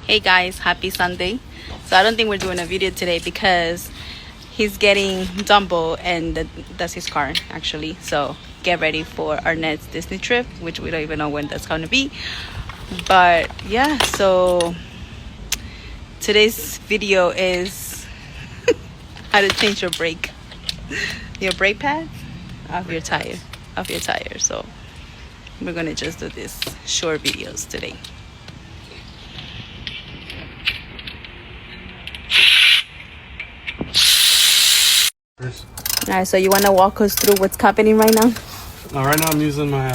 Hey guys, happy Sunday. So I don't think we're doing a video today because he's getting Dumbo and that's his car actually. So get ready for our next Disney trip, which we don't even know when that's going to be. But yeah, so today's video is how to change your brake pad of your tire So we're going to just do this short videos today. All right, so you want to walk us through what's happening right now? Right now I'm using my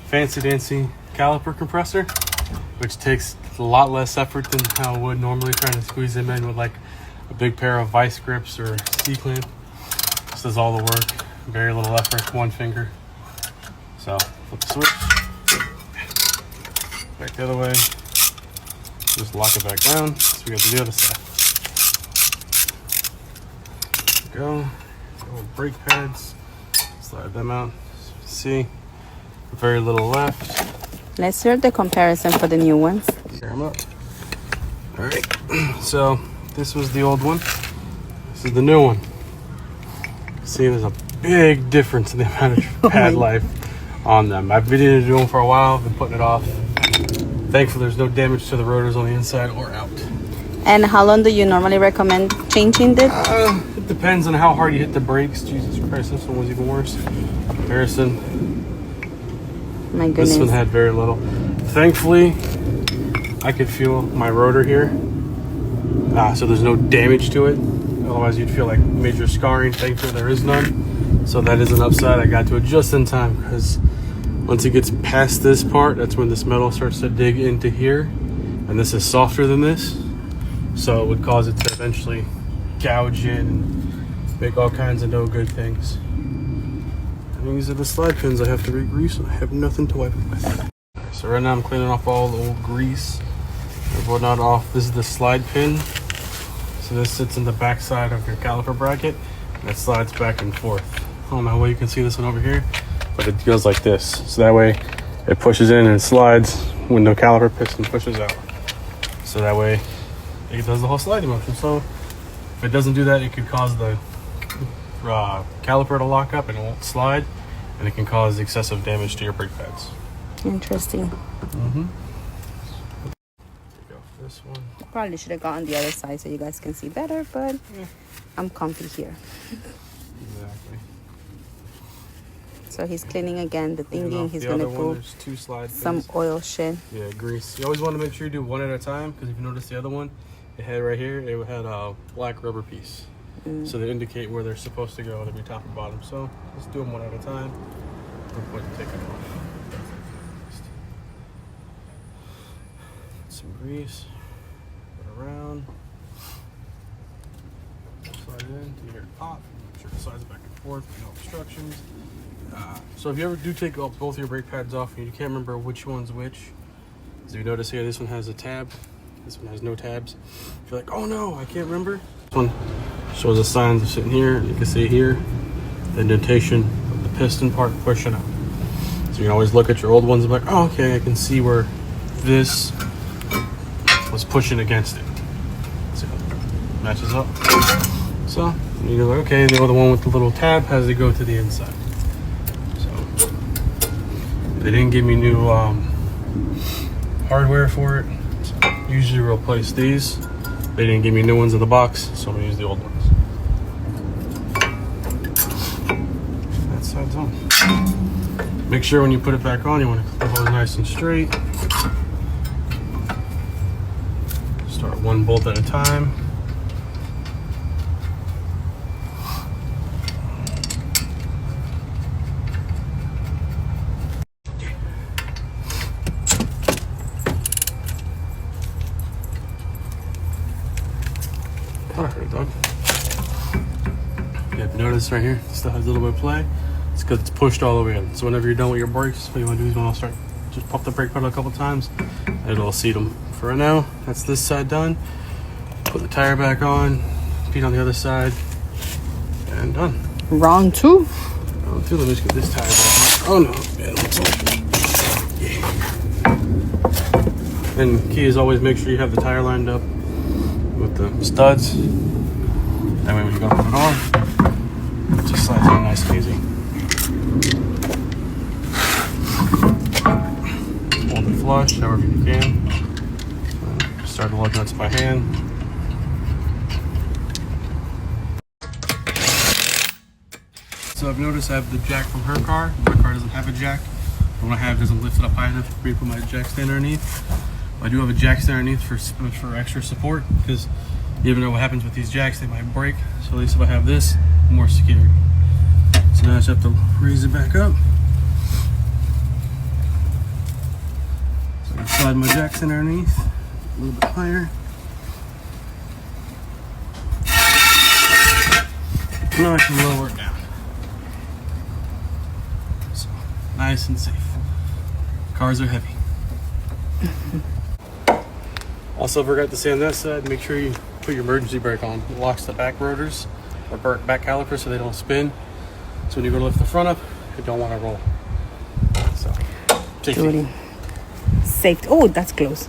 fancy dancy caliper compressor, which takes a lot less effort than how I would normally trying to squeeze them in with like a big pair of vice grips or C-clamp. This does all the work, very little effort, one finger. So flip the switch, back the other way, just lock it back down. So we got to do the other side. Go brake pads, slide them out. See, very little left. Let's hear the comparison for the new ones. Tear them up. All right, so this was the old one. This is the new one. See, there's a big difference in the amount of pad life on them. I've been needing to do them for a while, been putting it off. Thankfully, there's no damage to the rotors on the inside or out. And how long do you normally recommend changing it? It depends on how hard you hit the brakes. Jesus Christ, this one was even worse. Comparison. My goodness. This one had very little. Thankfully, I could feel my rotor here. So there's no damage to it. Otherwise, you'd feel like major scarring. Thankfully, there is none. So that is an upside. I got to it just in time because once it gets past this part, that's when this metal starts to dig into here. And this is softer than this. So it would cause it to eventually gouge in and make all kinds of no good things. And these are the slide pins I have to re-grease, and I have nothing to wipe it with. So right now I'm cleaning off all the old grease and whatnot off. This is the slide pin. So this sits in the back side of your caliper bracket, and it slides back and forth. I don't know how you can see this one over here, but it goes like this. So that way it pushes in and slides when the caliper piston pushes out. So that way it does the whole sliding motion. So if it doesn't do that, it could cause the caliper to lock up and it won't slide, and it can cause excessive damage to your brake pads. Interesting. Take off this one. Probably should have gone on the other side so you guys can see better, but I'm comfy here. Exactly. So he's cleaning again the thingy. He's going to put some oil shit. Yeah, grease. You always want to make sure you do one at a time, because if you notice the other one, it had right here, it had a black rubber piece. So they indicate where they're supposed to go. They'll be top and bottom. So let's do them one at a time. No point in taking them off. Some grease. Put it around. Slide it in to hear it pop. Make sure it slides back and forth. No obstructions. So if you ever do take both your brake pads off and you can't remember which one's which, as you notice here, this one has a tab. This one has no tabs. If you're like, oh no, I can't remember. This one shows the signs of sitting here. You can see here the indentation of the piston part pushing up. So you can always look at your old ones and be like, oh, okay, I can see where this was pushing against it. So it matches up. So you're like, okay, the other one with the little tab has to go to the inside. So they didn't give me new hardware for it. Usually replace these. They didn't give me new ones in the box, so I'm gonna use the old ones. That side's on. Make sure when you put it back on, you want to keep the hose nice and straight. Start one bolt at a time. Alright, dog. Yeah, notice right here, it still has a little bit of play. It's because it's pushed all the way in. So whenever you're done with your brakes, what you want to do is just pop the brake pedal a couple times, and it'll seat them. For right now, that's this side done. Put the tire back on, feet on the other side, and done. Round two. Round two. Let me just get this tire back on. Oh no, yeah, it looks like And key is always make sure you have the tire lined up with the studs. That way when you go to put it on, it just slides in nice and easy. Hold it flush however you can. Start the lug nuts by hand. So I've noticed I have the jack from her car. My car doesn't have a jack. The one I have doesn't lift it up high enough for me to put my jack stand underneath. I do have a jack stand underneath for extra support, because you never know what happens with these jacks, they might break. So at least if I have this, I'm more secure. So now I just have to raise it back up. So I slide my jack stand underneath a little bit higher. Now I can lower it down. So nice and safe. Cars are heavy. Also forgot to say on that side, make sure you put your emergency brake on. It locks the back rotors or back calipers so they don't spin. So when you go to lift the front up, you don't want to roll. So, safety. Safety. Oh, that's close.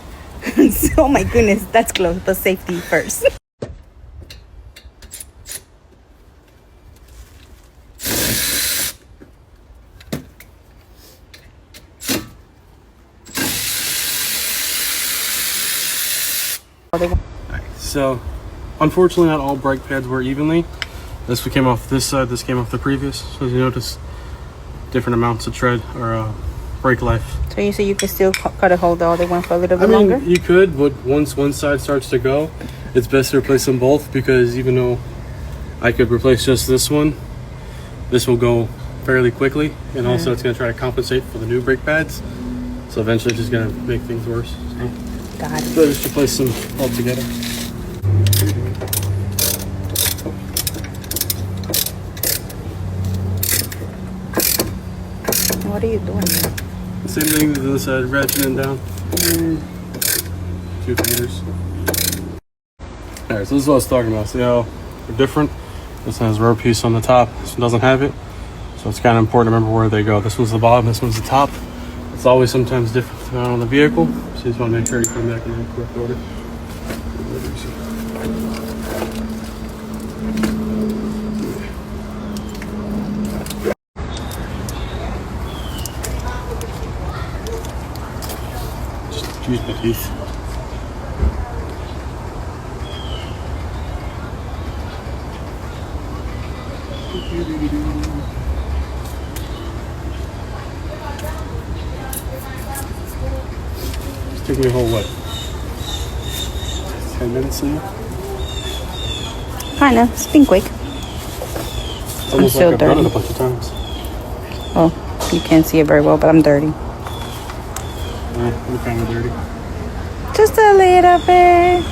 Oh my goodness, that's close. But safety first. So, unfortunately, not all brake pads work evenly. This came off this side, this came off the previous. So, as you notice, different amounts of tread or brake life. So, you say you could still cut a hold the other one for a little bit longer? You could, but once one side starts to go, it's best to replace them both, because even though I could replace just this one, this will go fairly quickly, and also it's going to try to compensate for the new brake pads. So, eventually, it's just going to make things worse. So. Got it. So just replace them all together. What are you doing? Same thing to the other side, ratcheting down. 2 meters. Alright, so this is what I was talking about. See how they're different? This one has a rubber piece on the top. This one doesn't have it. So it's kind of important to remember where they go. This one's the bottom, this one's the top. It's always sometimes different depending on the vehicle. So you just want to make sure you put them back in the correct order. Just use my teeth. Took me a whole, what, 10 minutes now? Kinda. It's been quick. It's almost still like I've done it dirty. a bunch of times. Oh, you can't see it very well, but I'm dirty. Yeah, I'm kind of dirty. Just a little bit.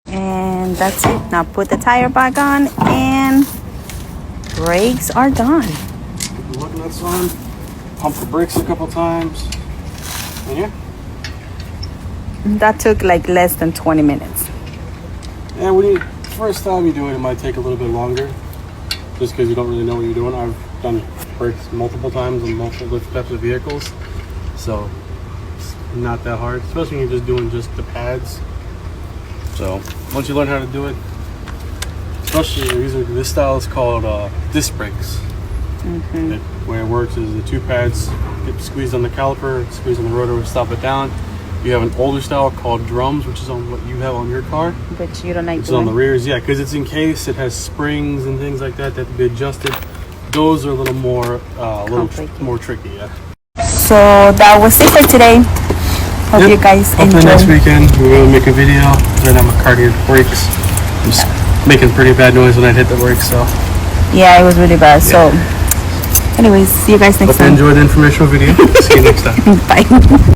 And that's it. Now put the tire back on and brakes are done. Put the lug nuts on, pump the brakes a couple times, and yeah. That took like less than 20 minutes. Yeah, when you first time you do it, it might take a little bit longer, just because you don't really know what you're doing. I've done brakes multiple times on multiple different types of vehicles, so it's not that hard, especially when you're just doing just the pads. So once you learn how to do it, especially this style is called disc brakes. The way it works is the 2 pads get squeezed on the caliper, squeezed on the rotor, stop it down. You have an older style called drums, which is on what you have on your car. But you don't like It's on the rears, yeah, because it's in case it has springs and things like that that have to be adjusted. Those are a little more, more tricky, yeah. So that was it for today. Hope you guys Hopefully enjoy. next weekend we will make a video. Right now my car needs brakes. I'm just making pretty bad noise when I hit the brakes, so. Yeah, it was really bad. So anyways, see you guys next Hope you time. enjoyed the informational video. See you next time. Bye.